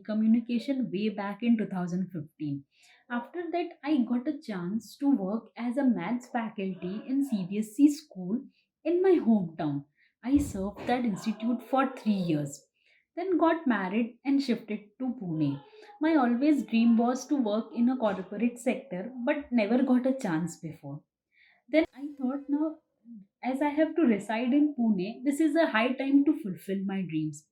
communication way back in 2015. After that, I got a chance to work as a maths faculty in CBSE school in my hometown. I served that institute for 3 years, then got married and shifted to Pune. My always dream was to work in a corporate sector, but never got a chance before. Then I thought, now as I have to reside in Pune, this is a high time to fulfill my dreams.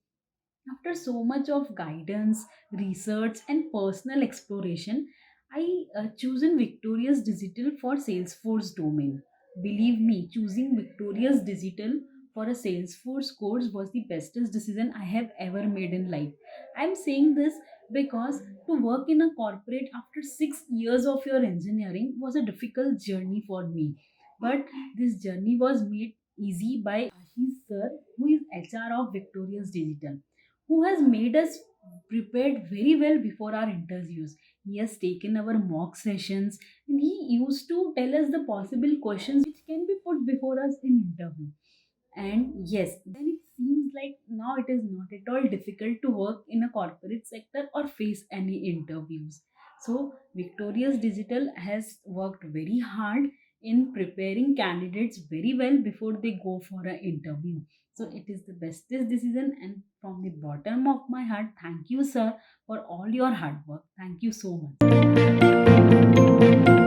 After so much of guidance, research, and personal exploration, I chosen Victorious Digital for Salesforce domain. Believe me, choosing Victorious Digital for a Salesforce course was the bestest decision I have ever made in life. I'm saying this because to work in a corporate after 6 years of your engineering was a difficult journey for me. But this journey was made easy by Ashish sir, who is HR of Victorious Digital, who has made us prepared very well before our interviews. He has taken our mock sessions and he used to tell us the possible questions which can be put before us in interview. And yes, then it seems like now it is not at all difficult to work in a corporate sector or face any interviews. So, Victorious Digital has worked very hard in preparing candidates very well before they go for an interview. So, it is the bestest decision, and from the bottom of my heart, thank you, sir, for all your hard work. Thank you so much.